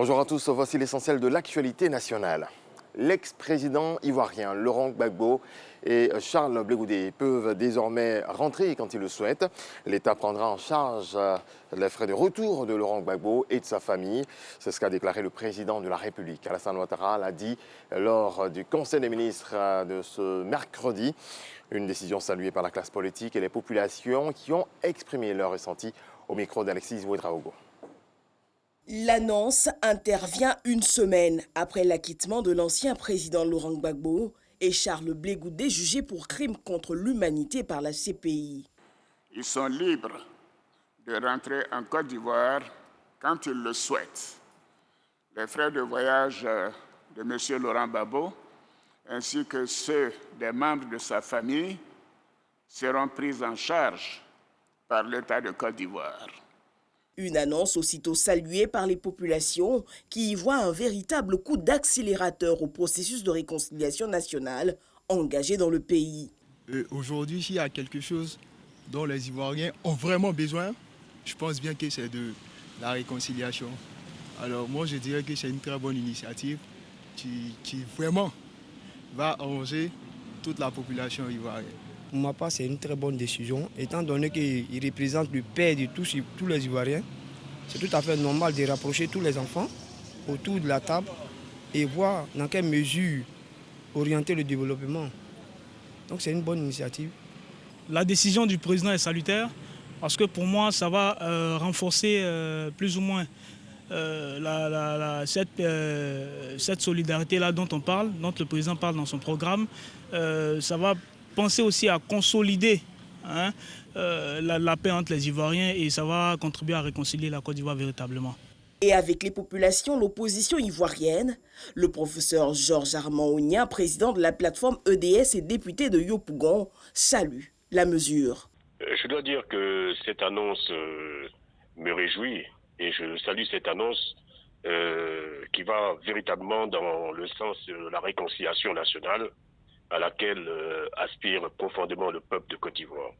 Bonjour à tous, voici l'essentiel de l'actualité nationale. L'ex-président ivoirien Laurent Gbagbo et Charles Blé Goudé peuvent désormais rentrer quand ils le souhaitent. L'État prendra en charge les frais de retour de Laurent Gbagbo et de sa famille. C'est ce qu'a déclaré le président de la République. Alassane Ouattara l'a dit lors du Conseil des ministres de ce mercredi. Une décision saluée par la classe politique et les populations qui ont exprimé leur ressenti au micro d'Alexis Ouedraogo. L'annonce intervient une semaine après l'acquittement de l'ancien président Laurent Gbagbo et Charles Blé Goudé jugés pour crimes contre l'humanité par la CPI. Ils sont libres de rentrer en Côte d'Ivoire quand ils le souhaitent. Les frais de voyage de M. Laurent Gbagbo ainsi que ceux des membres de sa famille seront pris en charge par l'État de Côte d'Ivoire. Une annonce aussitôt saluée par les populations qui y voient un véritable coup d'accélérateur au processus de réconciliation nationale engagé dans le pays. Aujourd'hui, s'il y a quelque chose dont les Ivoiriens ont vraiment besoin, je pense bien que c'est de la réconciliation. Alors moi, je dirais que c'est une très bonne initiative qui vraiment va arranger toute la population ivoirienne. Pour ma part, c'est une très bonne décision, étant donné qu'il représente le père de tous les Ivoiriens. C'est tout à fait normal de rapprocher tous les enfants autour de la table et voir dans quelle mesure orienter le développement. Donc c'est une bonne initiative. La décision du président est salutaire parce que pour moi, ça va renforcer plus ou moins cette solidarité-là dont on parle, dont le président parle dans son programme. Ça va penser aussi à consolider la paix entre les Ivoiriens et ça va contribuer à réconcilier la Côte d'Ivoire véritablement. Et avec les populations, l'opposition ivoirienne, le professeur Georges Armand Ougna, président de la plateforme EDS et député de Yopougon, salue la mesure. Je dois dire que cette annonce me réjouit et je salue cette annonce qui va véritablement dans le sens de la réconciliation nationale à laquelle aspire profondément le peuple de Côte d'Ivoire.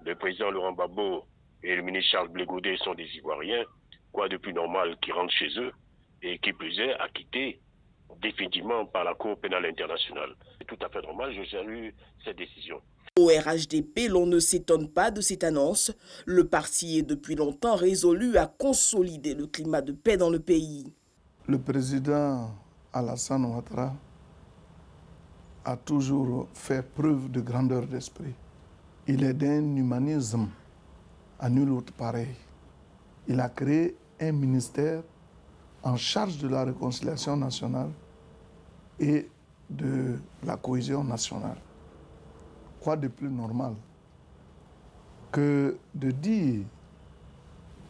Le président Laurent Gbagbo et le ministre Charles Blé Goudé sont des Ivoiriens, quoi de plus normal qu'ils rentrent chez eux et qui plus est acquittés définitivement par la Cour pénale internationale. C'est tout à fait normal, je salue cette décision. Au RHDP, l'on ne s'étonne pas de cette annonce. Le parti est depuis longtemps résolu à consolider le climat de paix dans le pays. Le président Alassane Ouattara a toujours fait preuve de grandeur d'esprit. Il est d'un humanisme à nul autre pareil. Il a créé un ministère en charge de la réconciliation nationale et de la cohésion nationale. Quoi de plus normal que de dire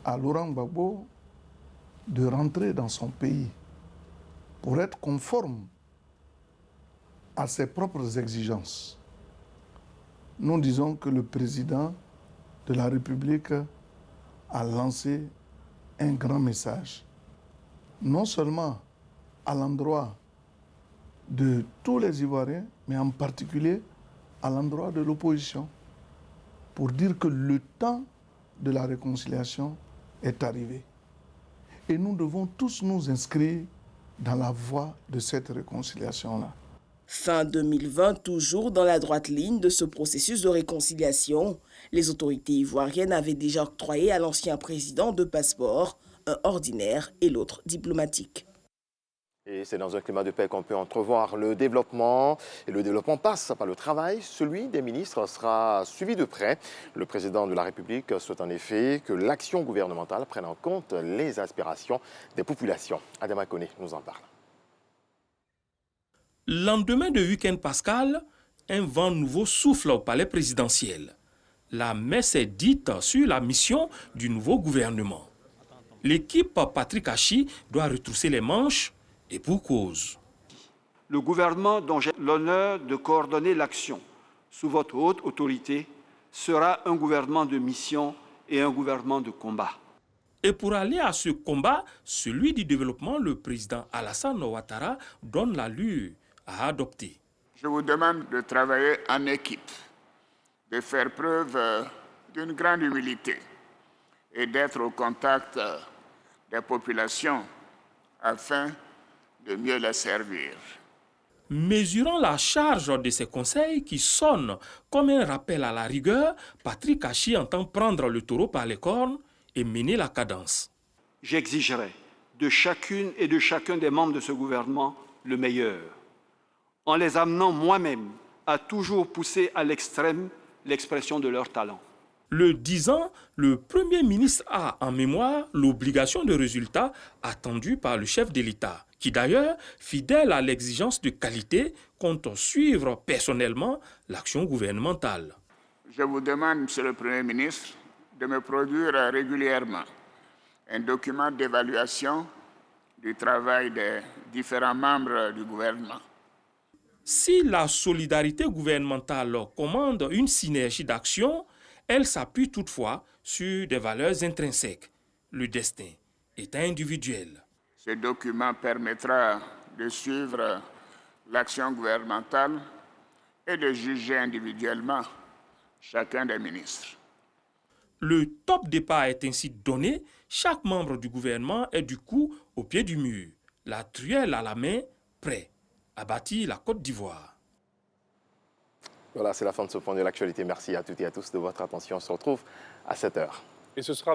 à Laurent Gbagbo de rentrer dans son pays pour être conforme à ses propres exigences. Nous disons que le président de la République a lancé un grand message, non seulement à l'endroit de tous les Ivoiriens, mais en particulier à l'endroit de l'opposition, pour dire que le temps de la réconciliation est arrivé. Et nous devons tous nous inscrire dans la voie de cette réconciliation-là. Fin 2020, toujours dans la droite ligne de ce processus de réconciliation, les autorités ivoiriennes avaient déjà octroyé à l'ancien président deux passeports, un ordinaire et l'autre diplomatique. Et c'est dans un climat de paix qu'on peut entrevoir le développement. Et le développement passe par le travail. Celui des ministres sera suivi de près. Le président de la République souhaite en effet que l'action gouvernementale prenne en compte les aspirations des populations. Adama Kone nous en parle. Lendemain de week-end pascal, un vent nouveau souffle au palais présidentiel. La messe est dite sur la mission du nouveau gouvernement. L'équipe Patrick Achi doit retrousser les manches et pour cause. Le gouvernement dont j'ai l'honneur de coordonner l'action sous votre haute autorité sera un gouvernement de mission et un gouvernement de combat. Et pour aller à ce combat, celui du développement, le président Alassane Ouattara donne l'allure à adopter. Je vous demande de travailler en équipe, de faire preuve d'une grande humilité et d'être au contact des populations afin de mieux les servir. Mesurant la charge de ces conseils qui sonnent comme un rappel à la rigueur, Patrick Achi entend prendre le taureau par les cornes et mener la cadence. J'exigerai de chacune et de chacun des membres de ce gouvernement le meilleur, en les amenant moi-même à toujours pousser à l'extrême l'expression de leur talent. Le 10 ans, le Premier ministre a en mémoire l'obligation de résultat attendue par le chef de l'État, qui d'ailleurs, fidèle à l'exigence de qualité, compte suivre personnellement l'action gouvernementale. Je vous demande, Monsieur le Premier ministre, de me produire régulièrement un document d'évaluation du travail des différents membres du gouvernement. Si la solidarité gouvernementale commande une synergie d'action, elle s'appuie toutefois sur des valeurs intrinsèques. Le destin est individuel. Ce document permettra de suivre l'action gouvernementale et de juger individuellement chacun des ministres. Le top départ est ainsi donné. Chaque membre du gouvernement est du coup au pied du mur, la truelle à la main, prêt à bâtir la Côte d'Ivoire. Voilà, c'est la fin de ce point de l'actualité. Merci à toutes et à tous de votre attention. On se retrouve à 7h. Et ce sera